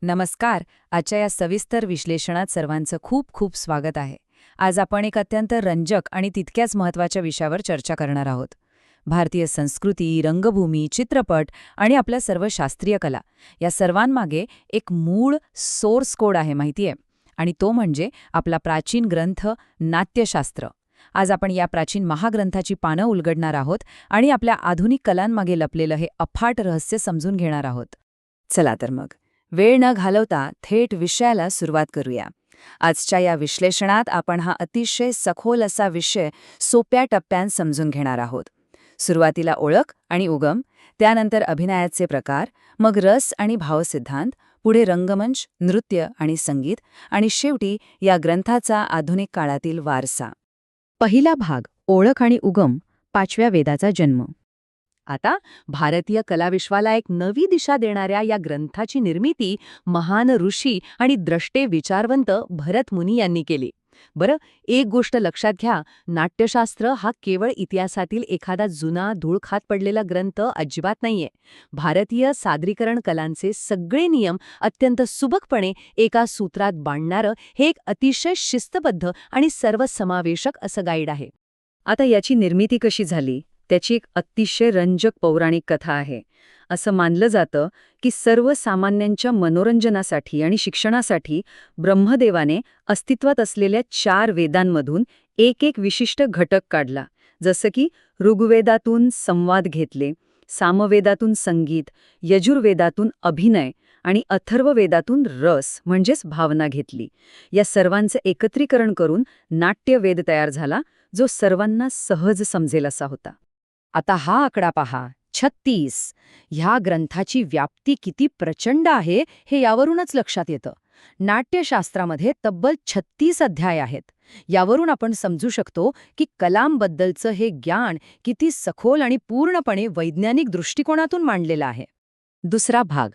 नमस्कार. आजच्या या सविस्तर विश्लेषणात सर्वांचं खूप खूप स्वागत आहे. आज आपण एक अत्यंत रंजक आणि तितक्याच महत्त्वाच्या विषयावर चर्चा करणार आहोत. भारतीय संस्कृती, रंगभूमी, चित्रपट आणि आपल्या सर्व शास्त्रीय कला या सर्वांमागे एक मूळ सोर्स कोड आहे, माहितीये? आणि तो म्हणजे आपला प्राचीन ग्रंथ नाट्यशास्त्र. आज आपण या प्राचीन महाग्रंथाची पानं उलगडणार आहोत आणि आपल्या आधुनिक कलांमागे लपलेलं हे अफाट रहस्य समजून घेणार आहोत. चला तर मग वेळ न घालवता थेट विषयाला सुरुवात करूया. आजच्या या विश्लेषणात आपण हा अतिशय सखोल असा विषय सोप्या टप्प्यात समजून घेणार आहोत. सुरुवातीला ओळख आणि उगम, त्यानंतर अभिनयाचे प्रकार, मग रस आणि भावसिद्धांत, पुढे रंगमंच, नृत्य आणि संगीत, आणि शेवटी या ग्रंथाचा आधुनिक काळातील वारसा. पहिला भाग, ओळख आणि उगम, 5व्या वेदाचा जन्म. आता भारतीय कलाविश्वाला एक नवी दिशा देणाऱ्या या ग्रंथाची निर्मिती महान ऋषी आणि द्रष्टे विचारवंत भरत मुनी यांनी केली. बरं, एक गोष्ट लक्षात घ्या, नाट्यशास्त्र हा केवळ इतिहासातील एखादा जुना धूळ खात पडलेला ग्रंथ अजिबात नाहीये. भारतीय सादरीकरण कलांचे सगळे नियम अत्यंत सुबकपणे एका सूत्रात बांधणारं हे एक अतिशय शिस्तबद्ध आणि सर्वसमावेशक असं गाईड आहे. आता याची निर्मिती कशी झाली त्याची एक अतिशय रंजक पौराणिक कथा आहे. असं मानलं जातं की सर्वसामान्यांच्या मनोरंजनासाठी आणि शिक्षणासाठी ब्रह्मदेवाने अस्तित्वात असलेल्या 4 वेदांमधून एक विशिष्ट घटक काढला. जसं की ऋग्वेदातून संवाद घेतले, सामवेदातून संगीत, यजुर्वेदातून अभिनय आणि अथर्ववेदातून रस म्हणजेच भावना घेतली. या सर्वांचं एकत्रीकरण करून नाट्यवेद तयार झाला, जो सर्वांना सहज समजेल असा होता. आता हा आकडा पहा, 36. ह्या ग्रंथाची व्याप्ती किती प्रचंड आहे हे यावरूनच लक्षात येतं. नाट्यशास्त्रामध्ये तब्बल 36 अध्याय आहेत. यावरून आपण समजू शकतो की कलांबद्दलचं हे ज्ञान किती सखोल आणि पूर्णपणे वैज्ञानिक दृष्टिकोनातून मांडलेलं आहे. दुसरा भाग,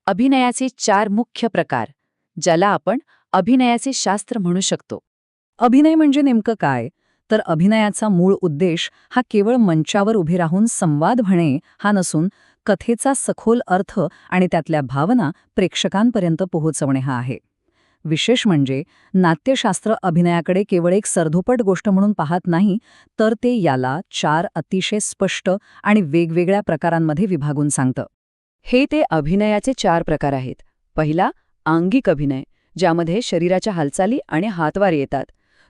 अभिनयाचे 4 मुख्य प्रकार, ज्याला आपण अभिनयाचे शास्त्र म्हणू शकतो. अभिनय म्हणजे नेमकं काय? तर अभिनयाचा मूळ उद्देश हा केवळ मंचावर उभे राहून संवाद म्हणणे हा नसून कथेचा सखोल अर्थ आणि त्यातल्या भावना प्रेक्षकांपर्यंत पोहोचवणे हा आहे. विशेष म्हणजे नाट्यशास्त्र अभिनयाकडे केवळ एक सरधोपट गोष्ट म्हणून पाहत नाही, तर ते याला 4 अतिशय स्पष्ट आणि वेगवेगळ्या प्रकारांमध्ये विभागून सांगतं. हे ते अभिनयाचे 4 प्रकार आहेत. पहिला, आंगिक अभिनय, ज्यामध्ये शरीराच्या हालचाली आणि हातवारे येतात.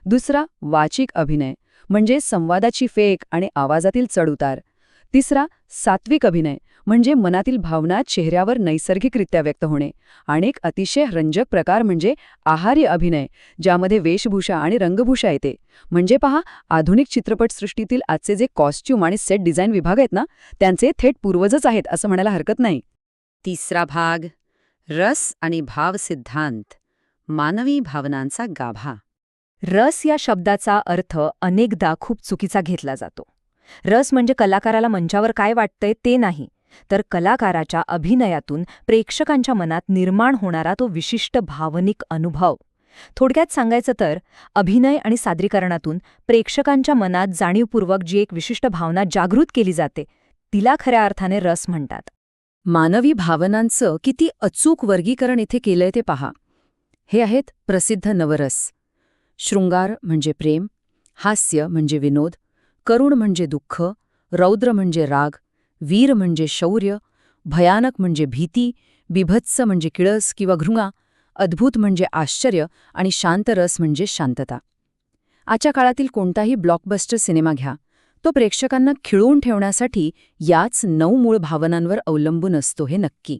दुसरा, वाचिक अभिनय, म्हणजे संवादाची फेक आणि आवाजातील चढउतार. तिसरा, सात्विक अभिनय, म्हणजे मनातील भावना चेहऱ्यावर नैसर्गिकरित्या व्यक्त होणे. आणि एक अतिशय रंजक प्रकार म्हणजे आहार्य अभिनय, ज्यामध्ये वेशभूषा आणि रंगभूषा येते. म्हणजे पहा, आधुनिक चित्रपटसृष्टीतील आजचे जे कॉस्ट्यूम आणि सेट डिझाईन विभाग आहेत ना, त्यांचे थेट पूर्वजच आहेत असं म्हणायला हरकत नाही. तिसरा भाग, रस आणि भावसिद्धांत, मानवी भावनांचा गाभा. रस या शब्दाचा अर्थ अनेकदा खूप चुकीचा घेतला जातो. रस म्हणजे कलाकाराला मंचावर काय वाटतंय ते नाही, तर कलाकाराच्या अभिनयातून प्रेक्षकांच्या मनात निर्माण होणारा तो विशिष्ट भावनिक अनुभव. थोडक्यात सांगायचं तर अभिनय आणि सादरीकरणातून प्रेक्षकांच्या मनात जाणीवपूर्वक जी एक विशिष्ट भावना जागृत केली जाते, तिला खऱ्या अर्थाने रस म्हणतात. मानवी भावनांचं किती अचूक वर्गीकरण इथे केलंय ते पहा. हे आहेत प्रसिद्ध नवरस. शृंगार म्हणजे प्रेम, हास्य म्हणजे विनोद, करुण म्हणजे दुःख, रौद्र म्हणजे राग, वीर म्हणजे शौर्य, भयानक म्हणजे भीती, बिभत्स म्हणजे किळस किंवा घृणा, अद्भुत म्हणजे आश्चर्य आणि शांत रस म्हणजे शांतता. आजच्या काळातील कोणताही ब्लॉकबस्टर सिनेमा घ्या, तो प्रेक्षकांना खिळवून ठेवण्यासाठी याच 9 मूळ भावनांवर अवलंबून असतो, हे नक्की.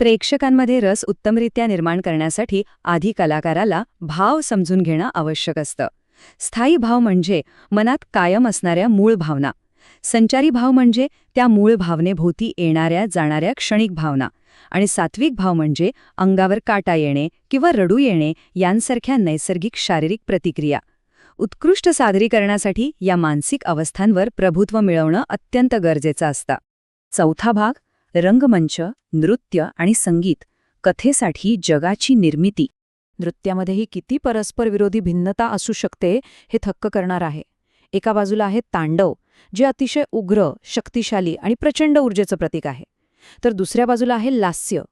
प्रेक्षकांमध्ये रस उत्तमरित्या निर्माण करण्यासाठी आधी कलाकाराला भाव समजून घेणं आवश्यक असतं. स्थायी भाव म्हणजे मनात कायम असणाऱ्या मूळ भावना. संचारी भाव म्हणजे त्या मूळ भावनेभोवती येणाऱ्या जाणाऱ्या क्षणिक भावना. आणि सात्विक भाव म्हणजे अंगावर काटा येणे किंवा रडू येणे यांसारख्या नैसर्गिक शारीरिक प्रतिक्रिया. उत्कृष्ट सादरीकरणासाठी या मानसिक अवस्थांवर प्रभुत्व मिळवणं अत्यंत गरजेचं असतं. चौथा भाग, रंगमंच, नृत्य आणि संगीत, कथेसाठी जगाची निर्मिती. नृत्यामध्येही किती परस्पर विरोधी भिन्नता असू शकते हे थक्क करणार आहे. एका बाजूला आहे तांडव, जे अतिशय उग्र, शक्तिशाली आणि प्रचंड ऊर्जेचं प्रतीक आहे. तर दुसऱ्या बाजूला आहे लास्य,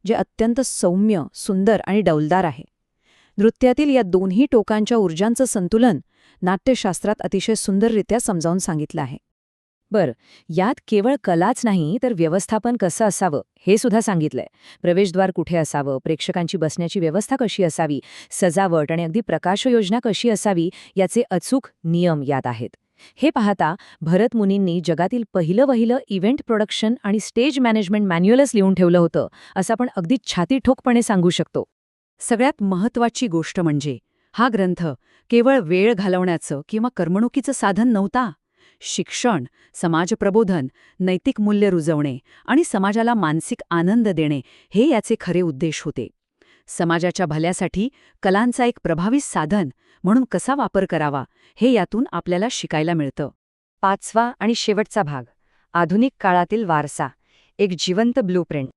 जे अत्यंत सौम्य, सुंदर आणि डौलदार आहे. नृत्यातील या दोन्ही टोकांच्या ऊर्जांचं संतुलन नाट्यशास्त्रात अतिशय सुंदररित्या समजावून सांगितलं आहे. बरं, यात केवळ कलाच नाही तर व्यवस्थापन कसं असावं हे सुद्धा सांगितलंय. प्रवेशद्वार कुठे असावं, प्रेक्षकांची बसण्याची व्यवस्था कशी असावी, सजावट आणि अगदी प्रकाशयोजना कशी असावी याचे अचूक नियम यात आहेत. हे पाहता भरत मुनींनी जगातील पहिलं इव्हेंट प्रोडक्शन आणि स्टेज मॅनेजमेंट मॅन्युअलच लिहून ठेवलं होतं असं आपण अगदी छातीठोकपणे सांगू शकतो. सगळ्यात महत्त्वाची गोष्ट म्हणजे हा ग्रंथ केवळ वेळ घालवण्याचं किंवा करमणुकीचं साधन नव्हता. शिक्षण, समाजप्रबोधन, नैतिक मूल्य रुजवणे आणि समाजाला मानसिक आनंद देणे हे याचे खरे उद्देश होते. समाजाच्या भल्यासाठी कलांचा एक प्रभावी साधन म्हणून कसा वापर करावा हे यातून आपल्याला शिकायला मिळतं. 5वा आणि शेवटचा भाग, आधुनिक काळातील वारसा, एक जिवंत ब्लूप्रिंट.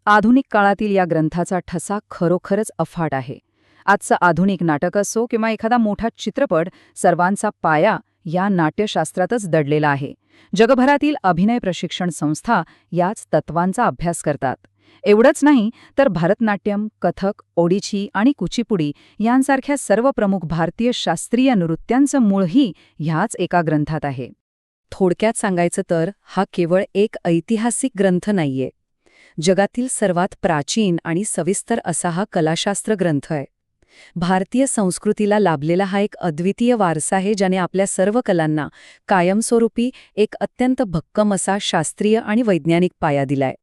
आधुनिक काळातील या ग्रंथाचा ठसा खरोखरच अफाट आहे. आजचं आधुनिक नाटक असो किंवा एखादा मोठा चित्रपट, सर्वांचा पाया या नाट्यशास्त्रातच दडलेला आहे. जगभरातील अभिनय प्रशिक्षण संस्था याच तत्वांचा अभ्यास करतात. एवढंच नाही तर भरतनाट्यम, कथक, ओडिची आणि कुचिपुडी यांसारख्या सर्व प्रमुख भारतीय शास्त्रीय नृत्यांचं मूळही ह्याच एका ग्रंथात आहे. थोडक्यात सांगायचं तर हा केवळ एक ऐतिहासिक ग्रंथ नाहीये. जगातील सर्वात प्राचीन आणि सविस्तर असा हा कलाशास्त्र ग्रंथ आहे. भारतीय संस्कृतीला लाभलेला हा एक अद्वितीय वारसा आहे ज्याने आपल्या सर्व कलांना कायमस्वरूपी एक अत्यंत भक्कम असा शास्त्रीय आणि वैज्ञानिक पाया दिलाय.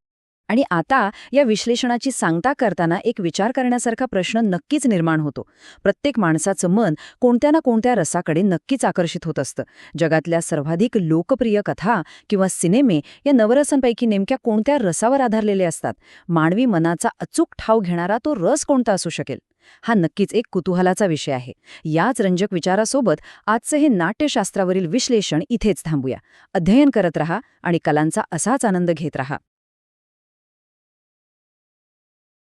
आणि आता या विश्लेषणाची सांगता करताना एक विचार करण्यासारखा प्रश्न नक्कीच निर्माण होतो. प्रत्येक माणसाचं मन कोणत्या ना कोणत्या रसाकडे नक्कीच आकर्षित होत असतं. जगातल्या सर्वाधिक लोकप्रिय कथा किंवा सिनेमे या नवरसांपैकी नेमक्या कोणत्या रसावर आधारलेले असतात? मानवी मनाचा अचूक ठाव घेणारा तो रस कोणता असू शकेल? हा नक्कीच एक कुतूहलाचा विषय आहे. याच रंजक विचारासोबत आजचं हे नाट्यशास्त्रावरील विश्लेषण इथेच थांबूया. अध्ययन करत रहा आणि कलांचा असाच आनंद घेत रहा.